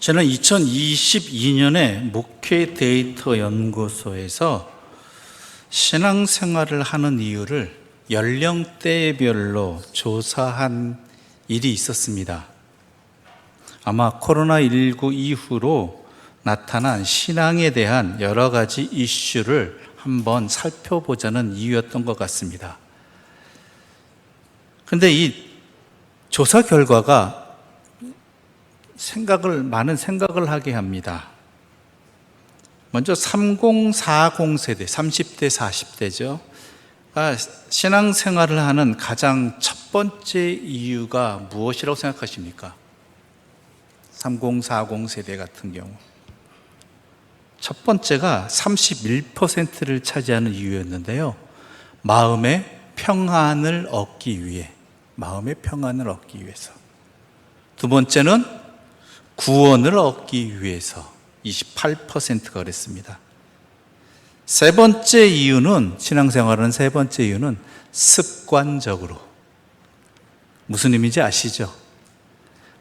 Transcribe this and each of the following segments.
저는 2022년에 목회 데이터 연구소에서 신앙생활을 하는 이유를 연령대별로 조사한 일이 있었습니다. 아마 코로나19 이후로 나타난 신앙에 대한 여러 가지 이슈를 한번 살펴보자는 이유였던 것 같습니다. 그런데 이 조사 결과가 많은 생각을 하게 합니다. 먼저 3040 세대, 30대, 40대죠. 신앙생활을 하는 가장 첫 번째 이유가 무엇이라고 생각하십니까? 3040 세대 같은 경우. 첫 번째가 31%를 차지하는 이유였는데요. 마음의 평안을 얻기 위해, 마음의 평안을 얻기 위해서. 두 번째는 구원을 얻기 위해서 28%가 그랬습니다. 세 번째 이유는, 신앙생활은 세 번째 이유는 습관적으로. 무슨 의미인지 아시죠?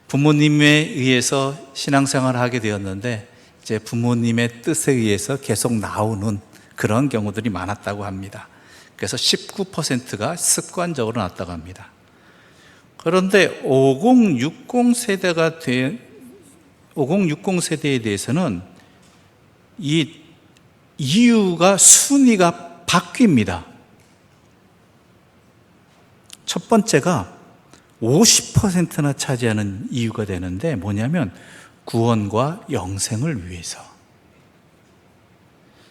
부모님에 의해서 신앙생활을 하게 되었는데 이제 부모님의 뜻에 의해서 계속 나오는 그런 경우들이 많았다고 합니다. 그래서 19%가 습관적으로 났다고 합니다. 그런데 5060 세대에 대해서는 이 이유가 순위가 바뀝니다. 첫 번째가 50%나 차지하는 이유가 되는데 뭐냐면 구원과 영생을 위해서.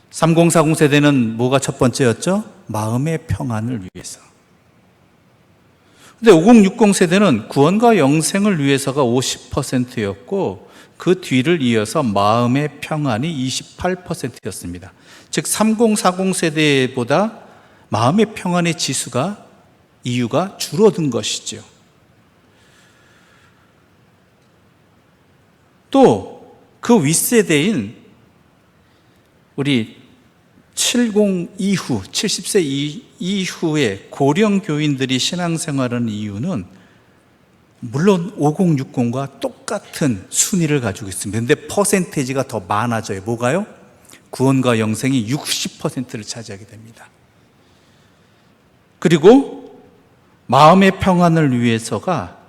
3040 세대는 뭐가 첫 번째였죠? 마음의 평안을 위해서. 근데 5060 세대는 구원과 영생을 위해서가 50%였고 그 뒤를 이어서 마음의 평안이 28%였습니다. 즉 3040 세대보다 마음의 평안의 지수가, 이유가 줄어든 것이죠. 또 그 윗세대인 우리 70세 이후에 고령 교인들이 신앙생활하는 이유는 물론 5060과 똑같은 순위를 가지고 있습니다. 그런데 퍼센테이지가 더 많아져요. 뭐가요? 구원과 영생이 60%를 차지하게 됩니다. 그리고 마음의 평안을 위해서가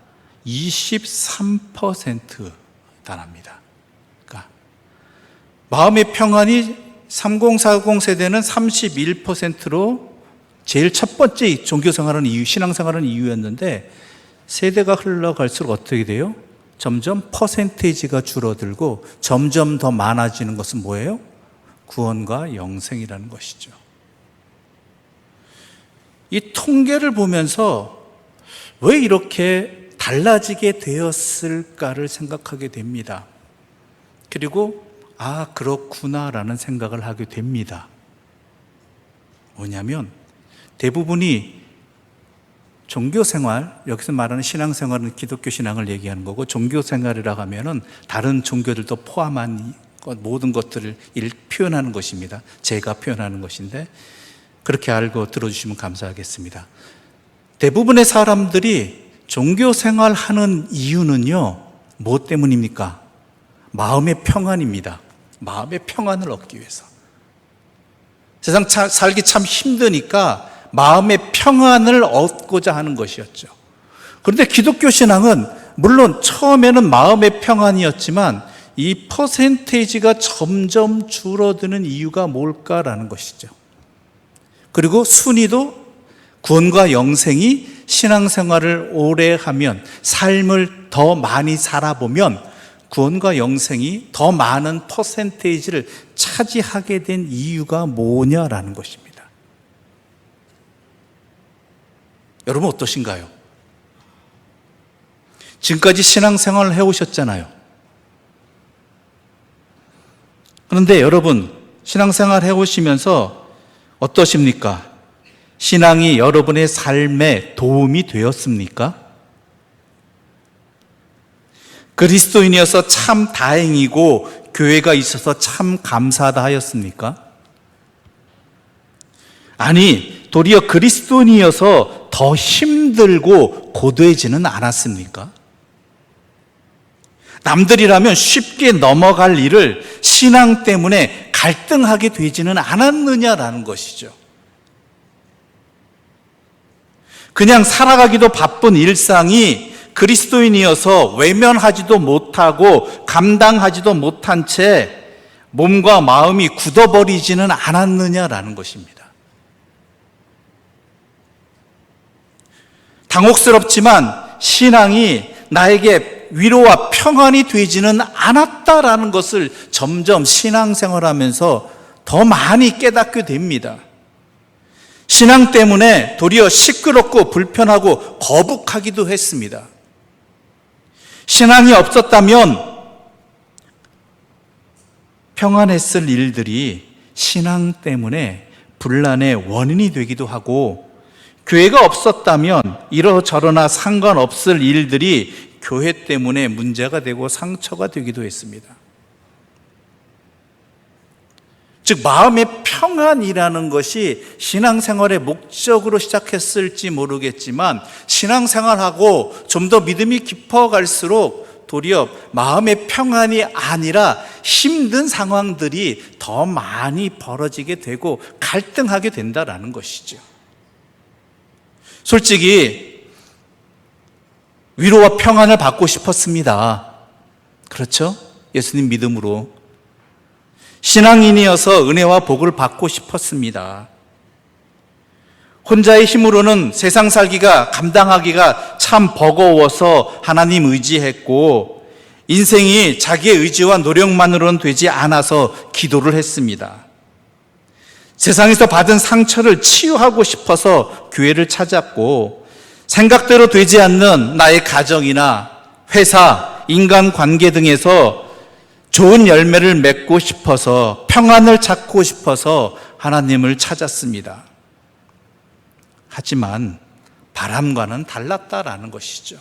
23% 달합니다. 그러니까 마음의 평안이 3040 세대는 31%로 제일 첫 번째 종교생활하는 이유, 신앙생활하는 이유였는데 세대가 흘러갈수록 어떻게 돼요? 점점 퍼센테이지가 줄어들고 점점 더 많아지는 것은 뭐예요? 구원과 영생이라는 것이죠. 이 통계를 보면서 왜 이렇게 달라지게 되었을까를 생각하게 됩니다. 그리고 그렇구나라는 생각을 하게 됩니다. 뭐냐면 대부분이 종교생활, 여기서 말하는 신앙생활은 기독교 신앙을 얘기하는 거고, 종교생활이라고 하면은 다른 종교들도 포함한 모든 것들을 표현하는 것입니다. 제가 표현하는 것인데 그렇게 알고 들어주시면 감사하겠습니다. 대부분의 사람들이 종교생활 하는 이유는요, 뭐 때문입니까? 마음의 평안입니다. 마음의 평안을 얻기 위해서. 세상 살기 참 힘드니까 마음의 평안을 얻고자 하는 것이었죠. 그런데 기독교 신앙은 물론 처음에는 마음의 평안이었지만 이 퍼센테이지가 점점 줄어드는 이유가 뭘까라는 것이죠. 그리고 순위도 구원과 영생이 신앙생활을 오래 하면, 삶을 더 많이 살아보면 구원과 영생이 더 많은 퍼센테이지를 차지하게 된 이유가 뭐냐라는 것입니다. 여러분 어떠신가요? 지금까지 신앙생활을 해오셨잖아요. 그런데 여러분 신앙생활 해오시면서 어떠십니까? 신앙이 여러분의 삶에 도움이 되었습니까? 그리스도인이어서 참 다행이고 교회가 있어서 참 감사하다 하였습니까? 아니, 도리어 그리스도인이어서 더 힘들고 고되지는 않았습니까? 남들이라면 쉽게 넘어갈 일을 신앙 때문에 갈등하게 되지는 않았느냐라는 것이죠. 그냥 살아가기도 바쁜 일상이 그리스도인이어서 외면하지도 못하고 감당하지도 못한 채 몸과 마음이 굳어버리지는 않았느냐라는 것입니다. 당혹스럽지만 신앙이 나에게 위로와 평안이 되지는 않았다라는 것을 점점 신앙생활하면서 더 많이 깨닫게 됩니다. 신앙 때문에 도리어 시끄럽고 불편하고 거북하기도 했습니다. 신앙이 없었다면 평안했을 일들이 신앙 때문에 분란의 원인이 되기도 하고, 교회가 없었다면 이러저러나 상관없을 일들이 교회 때문에 문제가 되고 상처가 되기도 했습니다. 즉 마음의 평안이라는 것이 신앙생활의 목적으로 시작했을지 모르겠지만 신앙생활하고 좀 더 믿음이 깊어갈수록 도리어 마음의 평안이 아니라 힘든 상황들이 더 많이 벌어지게 되고 갈등하게 된다라는 것이죠. 솔직히 위로와 평안을 받고 싶었습니다. 그렇죠? 예수님 믿음으로 신앙인이어서 은혜와 복을 받고 싶었습니다. 혼자의 힘으로는 세상 살기가 감당하기가 참 버거워서 하나님 의지했고, 인생이 자기의 의지와 노력만으로는 되지 않아서 기도를 했습니다. 세상에서 받은 상처를 치유하고 싶어서 교회를 찾았고, 생각대로 되지 않는 나의 가정이나 회사, 인간관계 등에서 좋은 열매를 맺고 싶어서, 평안을 찾고 싶어서 하나님을 찾았습니다. 하지만 바람과는 달랐다라는 것이죠.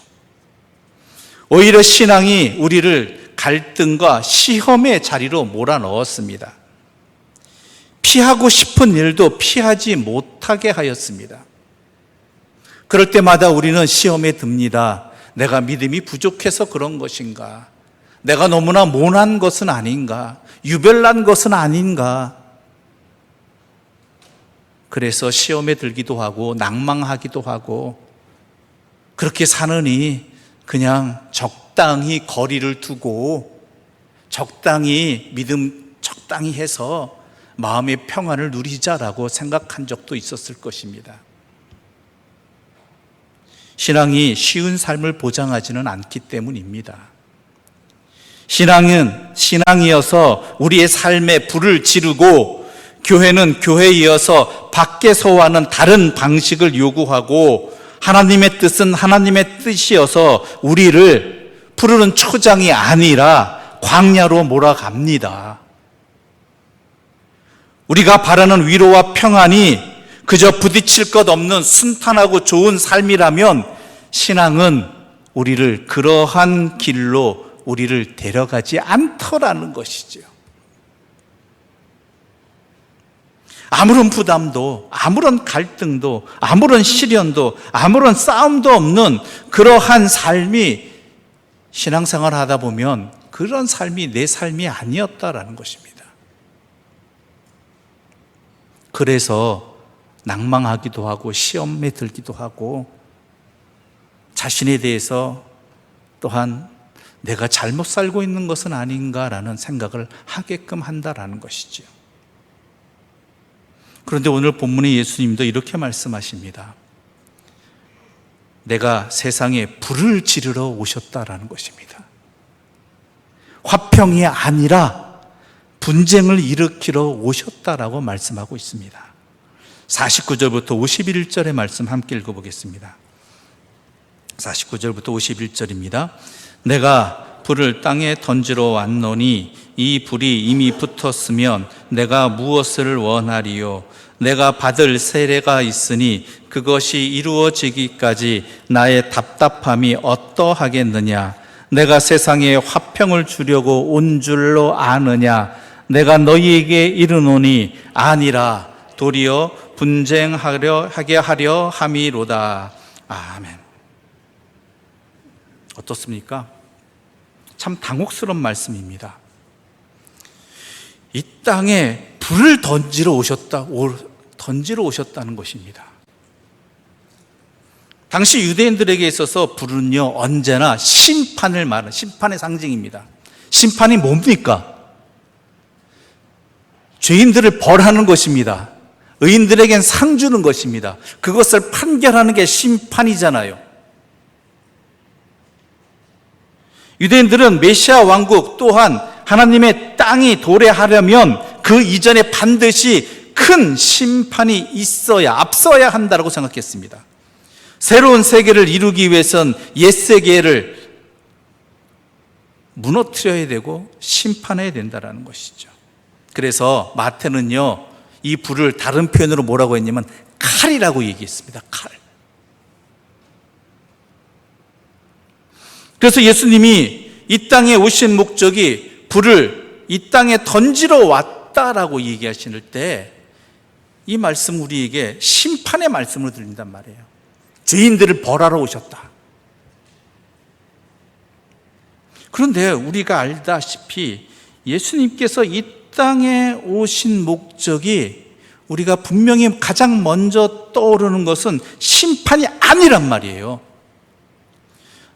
오히려 신앙이 우리를 갈등과 시험의 자리로 몰아넣었습니다. 피하고 싶은 일도 피하지 못하게 하였습니다. 그럴 때마다 우리는 시험에 듭니다. 내가 믿음이 부족해서 그런 것인가? 내가 너무나 모난 것은 아닌가? 유별난 것은 아닌가? 그래서 시험에 들기도 하고 낭망하기도 하고, 그렇게 사느니 그냥 적당히 거리를 두고 적당히 믿음 적당히 해서 마음의 평안을 누리자라고 생각한 적도 있었을 것입니다. 신앙이 쉬운 삶을 보장하지는 않기 때문입니다. 신앙은 신앙이어서 우리의 삶에 불을 지르고, 교회는 교회이어서 밖에서와는 다른 방식을 요구하고, 하나님의 뜻은 하나님의 뜻이어서 우리를 푸르른 초장이 아니라 광야로 몰아갑니다. 우리가 바라는 위로와 평안이 그저 부딪힐 것 없는 순탄하고 좋은 삶이라면 신앙은 우리를 그러한 길로 우리를 데려가지 않더라는 것이죠. 아무런 부담도, 아무런 갈등도, 아무런 시련도, 아무런 싸움도 없는 그러한 삶이 신앙생활을 하다 보면 그런 삶이 내 삶이 아니었다라는 것입니다. 그래서 낭망하기도 하고 시험에 들기도 하고, 자신에 대해서 또한 내가 잘못 살고 있는 것은 아닌가라는 생각을 하게끔 한다라는 것이죠. 그런데 오늘 본문의 예수님도 이렇게 말씀하십니다. 내가 세상에 불을 지르러 오셨다라는 것입니다. 화평이 아니라 분쟁을 일으키러 오셨다라고 말씀하고 있습니다. 49절부터 51절의 말씀 함께 읽어보겠습니다. 49절부터 51절입니다. 내가 불을 땅에 던지러 왔노니 이 불이 이미 붙었으면 내가 무엇을 원하리요? 내가 받을 세례가 있으니 그것이 이루어지기까지 나의 답답함이 어떠하겠느냐? 내가 세상에 화평을 주려고 온 줄로 아느냐? 내가 너희에게 이르노니 아니라 도리어 분쟁하게 하려 함이로다. 아멘. 어떻습니까? 참 당혹스러운 말씀입니다. 이 땅에 불을 던지러 오셨다는 것입니다. 당시 유대인들에게 있어서 불은요, 언제나 심판을 말하는, 심판의 상징입니다. 심판이 뭡니까? 죄인들을 벌하는 것입니다. 의인들에겐 상 주는 것입니다. 그것을 판결하는 게 심판이잖아요. 유대인들은 메시아 왕국 또한 하나님의 땅이 도래하려면 그 이전에 반드시 큰 심판이 있어야, 앞서야 한다고 생각했습니다. 새로운 세계를 이루기 위해선 옛 세계를 무너뜨려야 되고 심판해야 된다는 것이죠. 그래서 마태는요, 이 불을 다른 표현으로 뭐라고 했냐면 칼이라고 얘기했습니다. 칼. 그래서 예수님이 이 땅에 오신 목적이 불을 이 땅에 던지러 왔다라고 얘기하실 때 이 말씀 우리에게 심판의 말씀으로 들린단 말이에요. 죄인들을 벌하러 오셨다. 그런데 우리가 알다시피 예수님께서 이 땅에 오신 목적이 우리가 분명히 가장 먼저 떠오르는 것은 심판이 아니란 말이에요.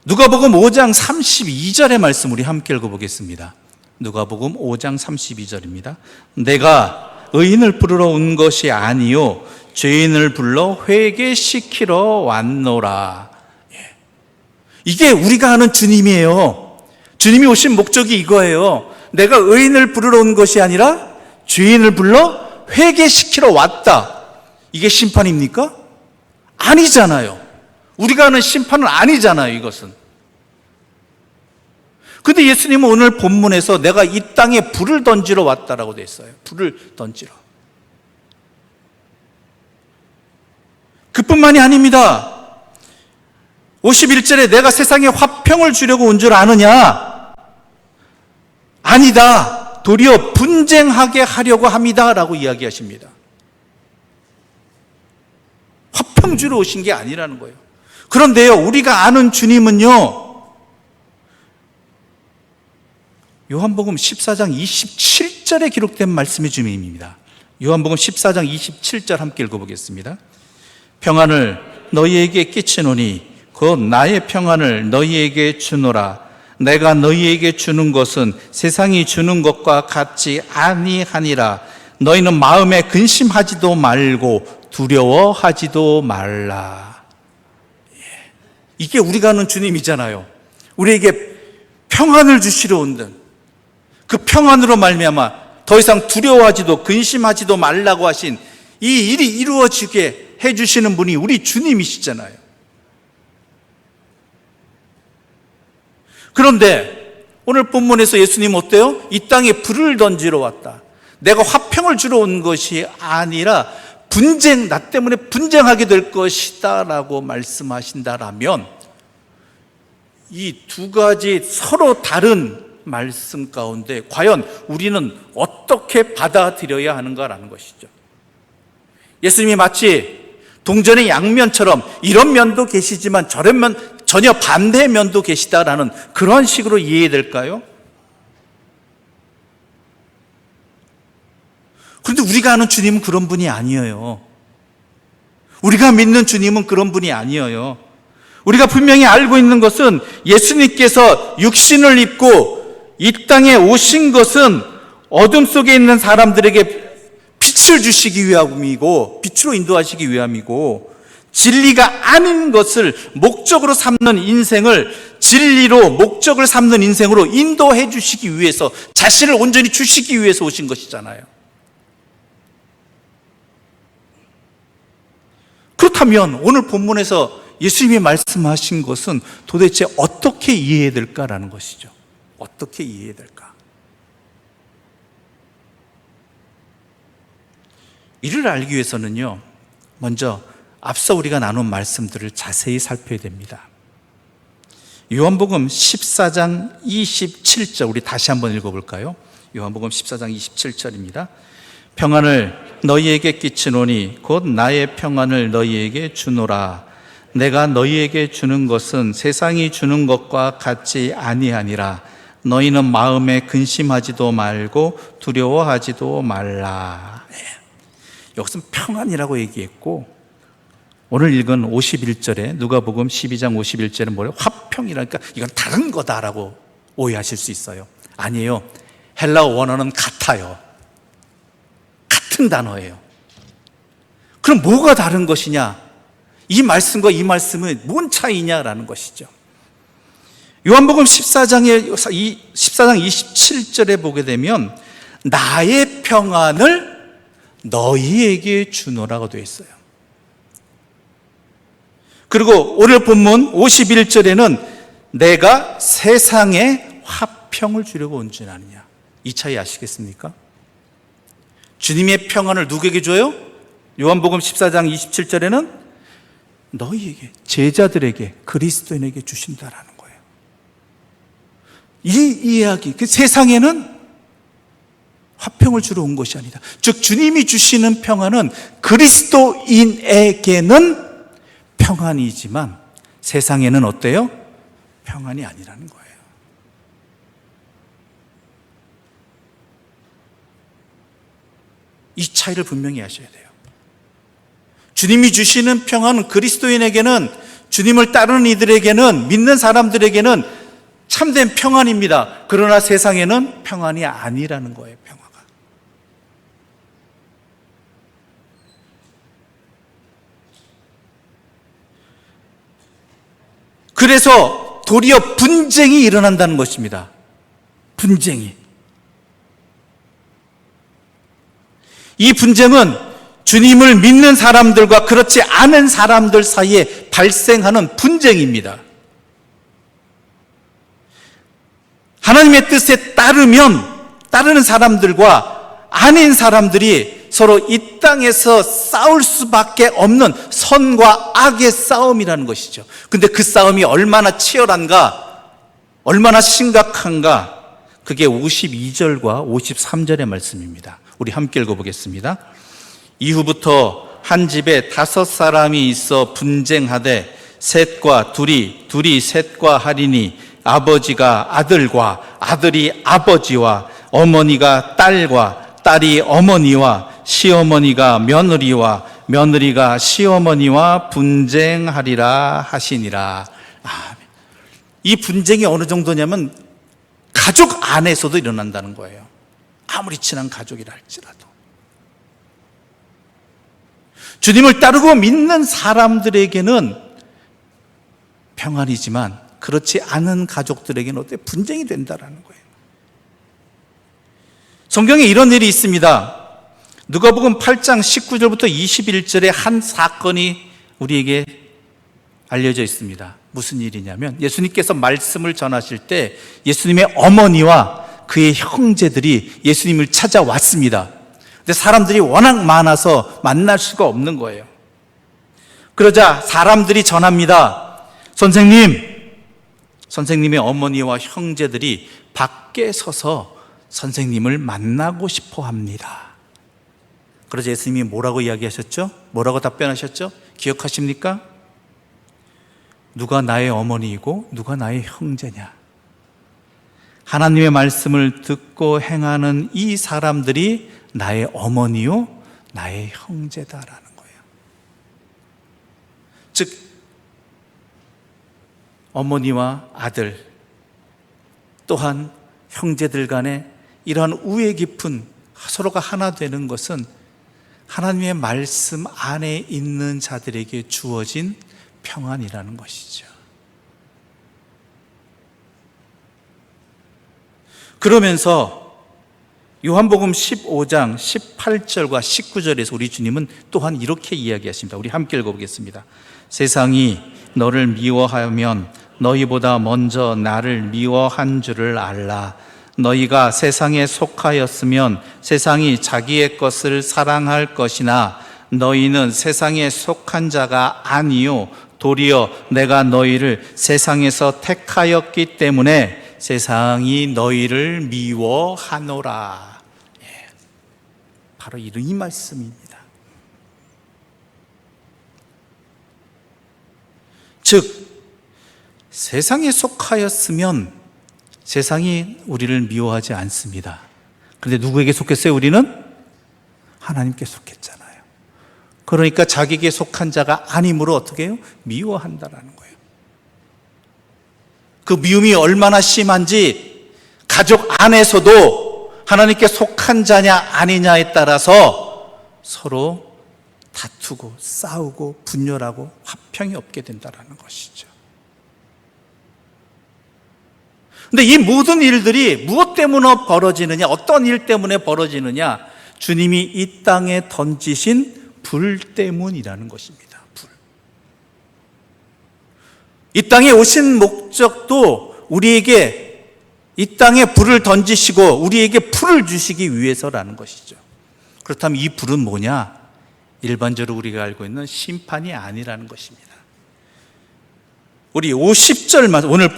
누가복음 5장 32절의 말씀 우리 함께 읽어보겠습니다. 누가복음 5장 32절입니다. 내가 의인을 부르러 온 것이 아니요 죄인을 불러 회개시키러 왔노라. 이게 우리가 아는 주님이에요. 주님이 오신 목적이 이거예요. 내가 의인을 부르러 온 것이 아니라 죄인을 불러 회개시키러 왔다. 이게 심판입니까? 아니잖아요. 우리가 아는 심판은 아니잖아요, 이것은. 근데 예수님은 오늘 본문에서 내가 이 땅에 불을 던지러 왔다라고 돼 있어요. 불을 던지러. 그뿐만이 아닙니다. 51절에 내가 세상에 화평을 주려고 온 줄 아느냐? 아니다. 도리어 분쟁하게 하려고 합니다. 라고 이야기하십니다. 화평 주러 오신 게 아니라는 거예요. 그런데요, 우리가 아는 주님은요, 요한복음 14장 27절에 기록된 말씀의 주님입니다. 요한복음 14장 27절 함께 읽어보겠습니다. 평안을 너희에게 끼치노니 곧 나의 평안을 너희에게 주노라. 내가 너희에게 주는 것은 세상이 주는 것과 같지 아니하니라. 너희는 마음에 근심하지도 말고 두려워하지도 말라. 이게 우리가 아는 주님이잖아요. 우리에게 평안을 주시러 온다. 그 평안으로 말미암아 더 이상 두려워하지도 근심하지도 말라고 하신 이 일이 이루어지게 해주시는 분이 우리 주님이시잖아요. 그런데 오늘 본문에서 예수님 어때요? 이 땅에 불을 던지러 왔다. 내가 화평을 주러 온 것이 아니라 나 때문에 분쟁하게 될 것이다 라고 말씀하신다라면 이 두 가지 서로 다른 말씀 가운데 과연 우리는 어떻게 받아들여야 하는가라는 것이죠. 예수님이 마치 동전의 양면처럼 이런 면도 계시지만 저런 면, 전혀 반대의 면도 계시다라는 그런 식으로 이해될까요? 그런데 우리가 아는 주님은 그런 분이 아니에요. 우리가 믿는 주님은 그런 분이 아니에요. 우리가 분명히 알고 있는 것은 예수님께서 육신을 입고 이 땅에 오신 것은 어둠 속에 있는 사람들에게 빛을 주시기 위함이고 빛으로 인도하시기 위함이고 진리가 아닌 것을 목적으로 삼는 인생을 진리로 목적을 삼는 인생으로 인도해 주시기 위해서 자신을 온전히 주시기 위해서 오신 것이잖아요. 그렇다면 오늘 본문에서 예수님이 말씀하신 것은 도대체 어떻게 이해해야 될까라는 것이죠. 어떻게 이해해야 될까? 이를 알기 위해서는요, 먼저 앞서 우리가 나눈 말씀들을 자세히 살펴야 됩니다. 요한복음 14장 27절 우리 다시 한번 읽어볼까요? 요한복음 14장 27절입니다. 평안을 너희에게 끼치노니 곧 나의 평안을 너희에게 주노라. 내가 너희에게 주는 것은 세상이 주는 것과 같지 아니하니라. 너희는 마음에 근심하지도 말고 두려워하지도 말라. 여기서 평안이라고 얘기했고, 오늘 읽은 51절에 누가복음 12장 51절에 뭐래요? 화평이라니까 이건 다른 거다라고 오해하실 수 있어요. 아니에요. 헬라어 원어는 같아요. 같은 단어예요. 그럼 뭐가 다른 것이냐? 이 말씀과 이 말씀은 뭔 차이냐라는 것이죠. 요한복음 14장 27절에 보게 되면 나의 평안을 너희에게 주노라고 되어 있어요. 그리고 오늘 본문 51절에는 내가 세상에 화평을 주려고 온 줄 아느냐. 이 차이 아시겠습니까? 주님의 평안을 누구에게 줘요? 요한복음 14장 27절에는 너희에게, 제자들에게, 그리스도인에게 주신다라는 거예요. 이 이야기, 그 세상에는 화평을 주러 온 것이 아니다. 즉 주님이 주시는 평안은 그리스도인에게는 평안이지만 세상에는 어때요? 평안이 아니라는 거예요. 이 차이를 분명히 아셔야 돼요. 주님이 주시는 평안은 그리스도인에게는, 주님을 따르는 이들에게는, 믿는 사람들에게는 참된 평안입니다. 그러나 세상에는 평안이 아니라는 거예요. 평화가. 그래서 도리어 분쟁이 일어난다는 것입니다. 분쟁이. 이 분쟁은 주님을 믿는 사람들과 그렇지 않은 사람들 사이에 발생하는 분쟁입니다. 하나님의 뜻에 따르는 사람들과 아닌 사람들이 서로 이 땅에서 싸울 수밖에 없는 선과 악의 싸움이라는 것이죠. 근데 그 싸움이 얼마나 치열한가, 얼마나 심각한가, 그게 52절과 53절의 말씀입니다. 우리 함께 읽어보겠습니다. 이후부터 한 집에 5사람이 있어 분쟁하되 셋과 둘이 셋과 하리니 아버지가 아들과 아들이 아버지와 어머니가 딸과 딸이 어머니와 시어머니가 며느리와 며느리가 시어머니와 분쟁하리라 하시니라. 이 분쟁이 어느 정도냐면 가족 안에서도 일어난다는 거예요. 아무리 친한 가족이라 할지라도. 주님을 따르고 믿는 사람들에게는 평안이지만 그렇지 않은 가족들에게는 어때? 분쟁이 된다라는 거예요. 성경에 이런 일이 있습니다. 누가복음 8장 19절부터 21절에 한 사건이 우리에게 알려져 있습니다. 무슨 일이냐면 예수님께서 말씀을 전하실 때 예수님의 어머니와 그의 형제들이 예수님을 찾아왔습니다. 근데 사람들이 워낙 많아서 만날 수가 없는 거예요. 그러자 사람들이 전합니다. 선생님의 어머니와 형제들이 밖에 서서 선생님을 만나고 싶어 합니다. 그러자 예수님이 뭐라고 이야기하셨죠? 뭐라고 답변하셨죠? 기억하십니까? 누가 나의 어머니이고 누가 나의 형제냐? 하나님의 말씀을 듣고 행하는 이 사람들이 나의 어머니요 나의 형제다라는 거예요. 즉 어머니와 아들 또한 형제들 간에 이러한 우애 깊은 서로가 하나 되는 것은 하나님의 말씀 안에 있는 자들에게 주어진 평안이라는 것이죠. 그러면서 요한복음 15장 18절과 19절에서 우리 주님은 또한 이렇게 이야기하십니다. 우리 함께 읽어보겠습니다. 세상이 너를 미워하면 너희보다 먼저 나를 미워한 줄을 알라. 너희가 세상에 속하였으면 세상이 자기의 것을 사랑할 것이나 너희는 세상에 속한 자가 아니요 도리어 내가 너희를 세상에서 택하였기 때문에 세상이 너희를 미워하노라. 바로 이 말씀입니다. 즉 세상에 속하였으면 세상이 우리를 미워하지 않습니다. 그런데 누구에게 속했어요? 우리는 하나님께 속했잖아요. 그러니까 자기에게 속한 자가 아님으로 어떻게 해요? 미워한다라는 거예요. 그 미움이 얼마나 심한지 가족 안에서도 하나님께 속한 자냐 아니냐에 따라서 서로 다투고 싸우고 분열하고 화평이 없게 된다는 것이죠. 근데 이 모든 일들이 무엇 때문에 벌어지느냐, 어떤 일 때문에 벌어지느냐, 주님이 이 땅에 던지신 불 때문이라는 것입니다. 불. 이 땅에 오신 목적도 우리에게 이 땅에 불을 던지시고 우리에게 풀을 주시기 위해서라는 것이죠. 그렇다면 이 불은 뭐냐? 일반적으로 우리가 알고 있는 심판이 아니라는 것입니다. 우리 50절, 오늘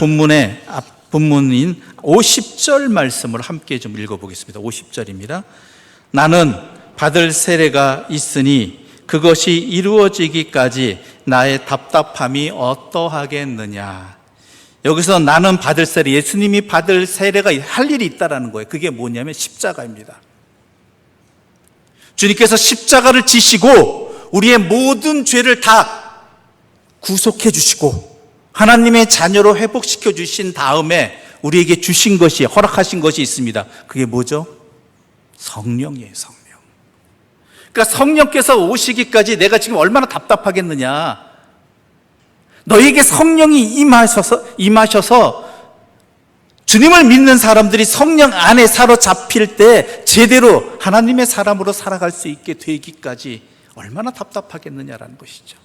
본문인 50절 말씀을 함께 좀 읽어보겠습니다. 50절입니다. 나는 받을 세례가 있으니 그것이 이루어지기까지 나의 답답함이 어떠하겠느냐. 여기서 나는 받을 세례, 예수님이 받을 세례가 할 일이 있다는 거예요. 그게 뭐냐면 십자가입니다. 주님께서 십자가를 지시고 우리의 모든 죄를 다 구속해 주시고 하나님의 자녀로 회복시켜 주신 다음에 우리에게 주신 것이, 허락하신 것이 있습니다. 그게 뭐죠? 성령이에요, 성령. 그러니까 성령께서 오시기까지 내가 지금 얼마나 답답하겠느냐. 너에게 성령이 임하셔서 주님을 믿는 사람들이 성령 안에 사로잡힐 때 제대로 하나님의 사람으로 살아갈 수 있게 되기까지 얼마나 답답하겠느냐라는 것이죠.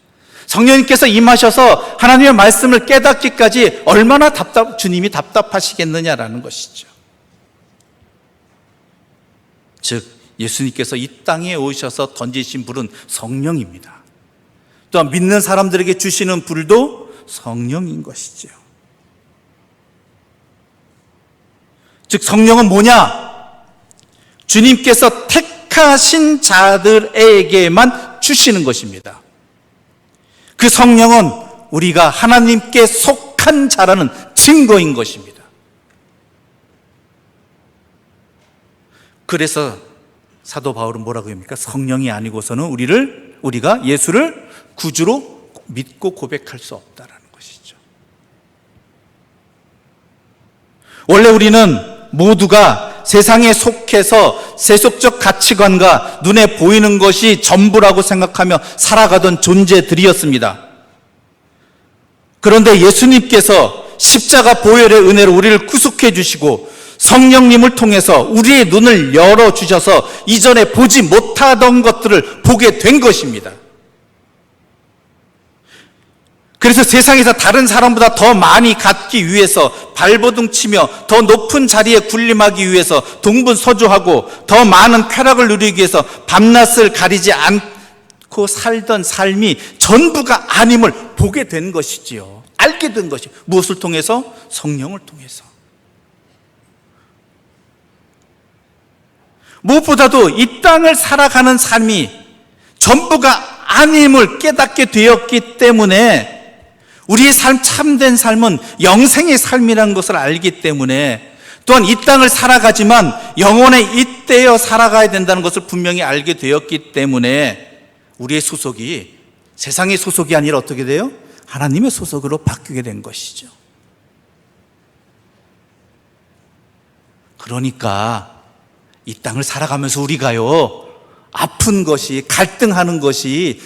성령님께서 임하셔서 하나님의 말씀을 깨닫기까지 얼마나 주님이 답답하시겠느냐라는 것이죠. 즉 예수님께서 이 땅에 오셔서 던지신 불은 성령입니다. 또한 믿는 사람들에게 주시는 불도 성령인 것이죠. 즉 성령은 뭐냐? 주님께서 택하신 자들에게만 주시는 것입니다. 그 성령은 우리가 하나님께 속한 자라는 증거인 것입니다. 그래서 사도 바울은 뭐라고 합니까? 성령이 아니고서는 우리가 예수를 구주로 믿고 고백할 수 없다라는 것이죠. 원래 우리는 모두가 세상에 속해서 세속적 가치관과 눈에 보이는 것이 전부라고 생각하며 살아가던 존재들이었습니다. 그런데 예수님께서 십자가 보혈의 은혜로 우리를 구속해 주시고 성령님을 통해서 우리의 눈을 열어주셔서 이전에 보지 못하던 것들을 보게 된 것입니다. 그래서 세상에서 다른 사람보다 더 많이 갖기 위해서 발버둥 치며 더 높은 자리에 군림하기 위해서 동분서주하고 더 많은 쾌락을 누리기 위해서 밤낮을 가리지 않고 살던 삶이 전부가 아님을 보게 된 것이지요. 알게 된 것이 무엇을 통해서? 성령을 통해서. 무엇보다도 이 땅을 살아가는 삶이 전부가 아님을 깨닫게 되었기 때문에 우리의 삶, 참된 삶은 영생의 삶이라는 것을 알기 때문에 또한 이 땅을 살아가지만 영원에 잇대어 살아가야 된다는 것을 분명히 알게 되었기 때문에 우리의 소속이 세상의 소속이 아니라 어떻게 돼요? 하나님의 소속으로 바뀌게 된 것이죠. 그러니까 이 땅을 살아가면서 우리가요, 아픈 것이, 갈등하는 것이,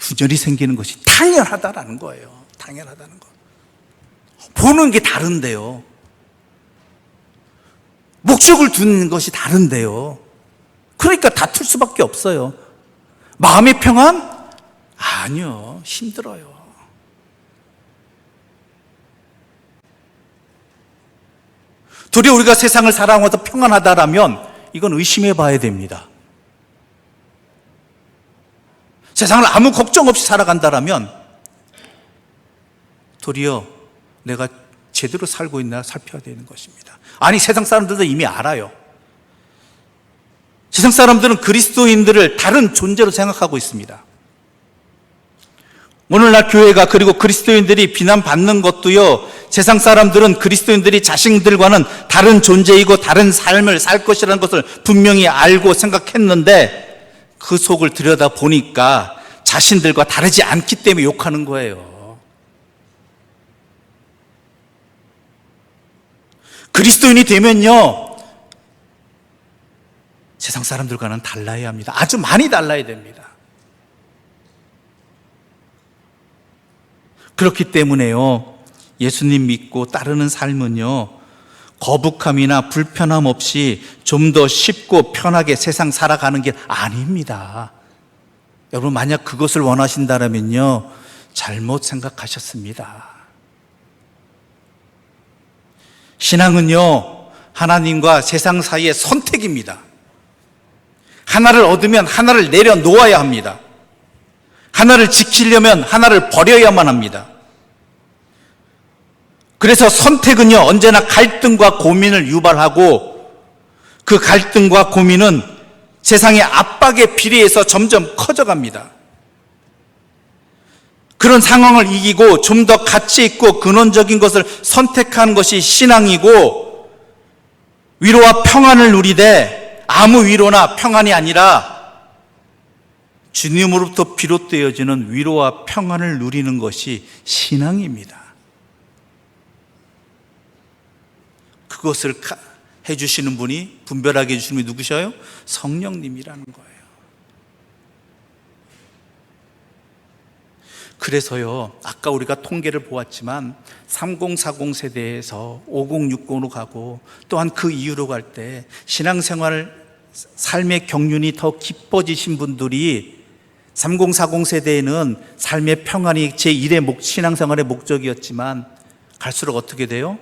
분열이 생기는 것이 당연하다라는 거예요. 당연하다는 거. 보는 게 다른데요. 목적을 두는 것이 다른데요. 그러니까 다툴 수밖에 없어요. 마음의 평안? 아니요. 힘들어요. 도리어 우리가 세상을 살아가면서 평안하다라면 이건 의심해 봐야 됩니다. 세상을 아무 걱정 없이 살아간다라면 도리어 내가 제대로 살고 있나 살펴야 되는 것입니다. 아니, 세상 사람들도 이미 알아요. 세상 사람들은 그리스도인들을 다른 존재로 생각하고 있습니다. 오늘날 교회가 그리고 그리스도인들이 비난받는 것도요, 세상 사람들은 그리스도인들이 자신들과는 다른 존재이고 다른 삶을 살 것이라는 것을 분명히 알고 생각했는데 그 속을 들여다 보니까 자신들과 다르지 않기 때문에 욕하는 거예요. 그리스도인이 되면요, 세상 사람들과는 달라야 합니다. 아주 많이 달라야 됩니다. 그렇기 때문에요, 예수님 믿고 따르는 삶은요, 거북함이나 불편함 없이 좀 더 쉽고 편하게 세상 살아가는 게 아닙니다. 여러분, 만약 그것을 원하신다면요, 잘못 생각하셨습니다. 신앙은요, 하나님과 세상 사이의 선택입니다. 하나를 얻으면 하나를 내려놓아야 합니다. 하나를 지키려면 하나를 버려야만 합니다. 그래서 선택은요, 언제나 갈등과 고민을 유발하고 그 갈등과 고민은 세상의 압박에 비례해서 점점 커져갑니다. 그런 상황을 이기고 좀 더 가치 있고 근원적인 것을 선택하는 것이 신앙이고, 위로와 평안을 누리되 아무 위로나 평안이 아니라 주님으로부터 비롯되어지는 위로와 평안을 누리는 것이 신앙입니다. 그것을 해주시는 분이, 분별하게 해주시는 분이 누구셔요? 성령님이라는 거예요. 그래서요, 아까 우리가 통계를 보았지만 3040 세대에서 5060으로 가고 또한 그 이후로 갈 때 신앙생활, 삶의 경륜이 더 깊어지신 분들이 3040 세대에는 삶의 평안이 제1의 신앙생활의 목적이었지만 갈수록 어떻게 돼요?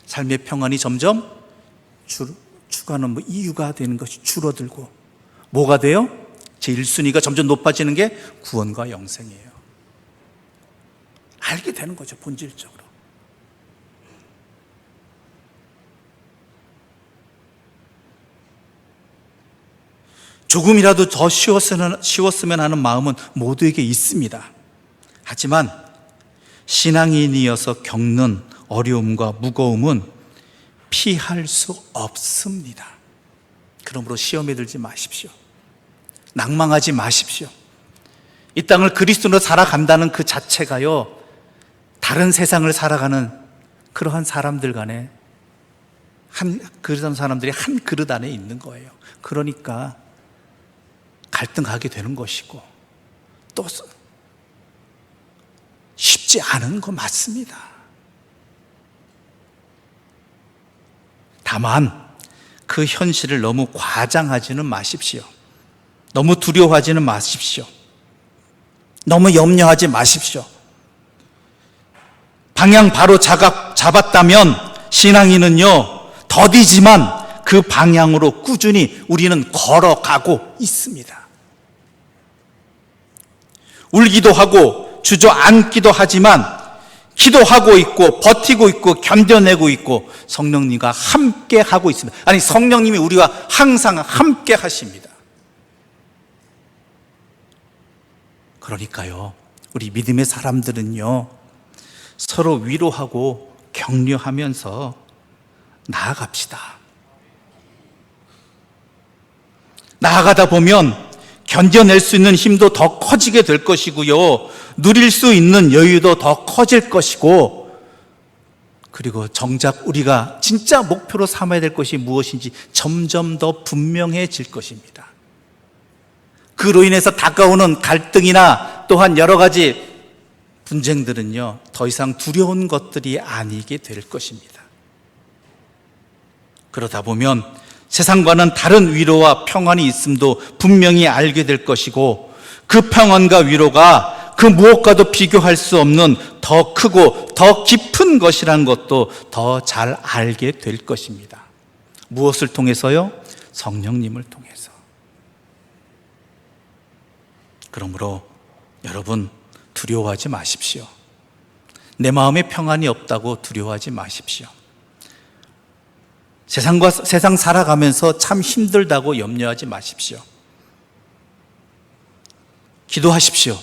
삶의 평안이 점점 추가하는 이유가 되는 것이 줄어들고, 뭐가 돼요? 제1순위가 점점 높아지는 게 구원과 영생이에요. 알게 되는 거죠, 본질적으로. 조금이라도 더 쉬웠으면 하는 마음은 모두에게 있습니다. 하지만 신앙인이어서 겪는 어려움과 무거움은 피할 수 없습니다. 그러므로 시험에 들지 마십시오. 낭망하지 마십시오. 이 땅을 그리스도로 살아간다는 그 자체가요, 다른 세상을 살아가는 그러한 사람들 간에 그런 사람들이 한 그릇 안에 있는 거예요. 그러니까 갈등하게 되는 것이고 또 쉽지 않은 거 맞습니다. 다만 그 현실을 너무 과장하지는 마십시오. 너무 두려워하지는 마십시오. 너무 염려하지 마십시오. 방향 바로 잡았다면 신앙인은요, 더디지만 그 방향으로 꾸준히 우리는 걸어가고 있습니다. 울기도 하고 주저앉기도 하지만 기도하고 있고 버티고 있고 견뎌내고 있고 성령님과 함께 하고 있습니다. 아니, 성령님이 우리와 항상 함께 하십니다. 그러니까요, 우리 믿음의 사람들은요, 서로 위로하고 격려하면서 나아갑시다. 나아가다 보면 견뎌낼 수 있는 힘도 더 커지게 될 것이고요, 누릴 수 있는 여유도 더 커질 것이고, 그리고 정작 우리가 진짜 목표로 삼아야 될 것이 무엇인지 점점 더 분명해질 것입니다. 그로 인해서 다가오는 갈등이나 또한 여러 가지 분쟁들은요, 더 이상 두려운 것들이 아니게 될 것입니다. 그러다 보면 세상과는 다른 위로와 평안이 있음도 분명히 알게 될 것이고, 그 평안과 위로가 그 무엇과도 비교할 수 없는 더 크고 더 깊은 것이라는 것도 더 잘 알게 될 것입니다. 무엇을 통해서요? 성령님을 통해서. 그러므로 여러분, 두려워하지 마십시오. 내 마음에 평안이 없다고 두려워하지 마십시오. 세상 살아가면서 참 힘들다고 염려하지 마십시오. 기도하십시오.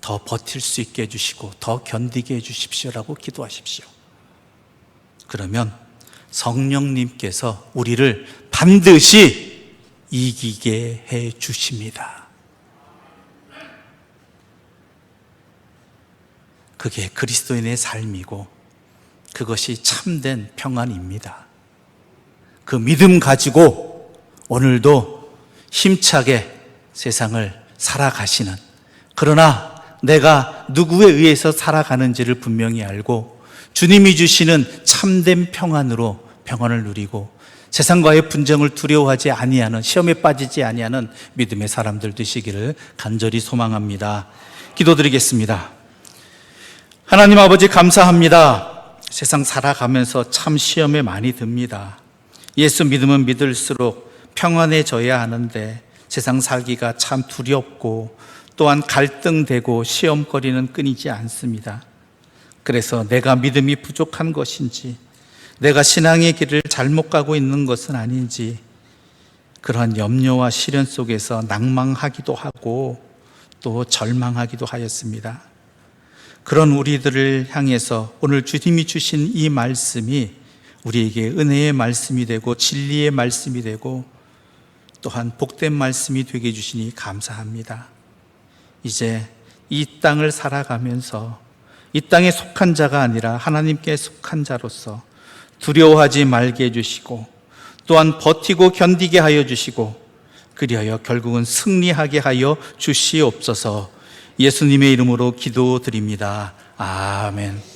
더 버틸 수 있게 해주시고 더 견디게 해주십시오라고 기도하십시오. 그러면 성령님께서 우리를 반드시 이기게 해 주십니다. 그게 그리스도인의 삶이고 그것이 참된 평안입니다. 그 믿음 가지고 오늘도 힘차게 세상을 살아가시는, 그러나 내가 누구에 의해서 살아가는지를 분명히 알고 주님이 주시는 참된 평안으로 평안을 누리고 세상과의 분쟁을 두려워하지 아니하는, 시험에 빠지지 아니하는 믿음의 사람들 되시기를 간절히 소망합니다. 기도드리겠습니다. 하나님 아버지, 감사합니다. 세상 살아가면서 참 시험에 많이 듭니다. 예수 믿으면 믿을수록 평안해져야 하는데 세상 살기가 참 두렵고 또한 갈등되고 시험거리는 끊이지 않습니다. 그래서 내가 믿음이 부족한 것인지, 내가 신앙의 길을 잘못 가고 있는 것은 아닌지, 그러한 염려와 시련 속에서 낭망하기도 하고 또 절망하기도 하였습니다. 그런 우리들을 향해서 오늘 주님이 주신 이 말씀이 우리에게 은혜의 말씀이 되고 진리의 말씀이 되고 또한 복된 말씀이 되게 해주시니 감사합니다. 이제 이 땅을 살아가면서 이 땅에 속한 자가 아니라 하나님께 속한 자로서 두려워하지 말게 해주시고 또한 버티고 견디게 하여 주시고 그리하여 결국은 승리하게 하여 주시옵소서. 예수님의 이름으로 기도드립니다. 아멘.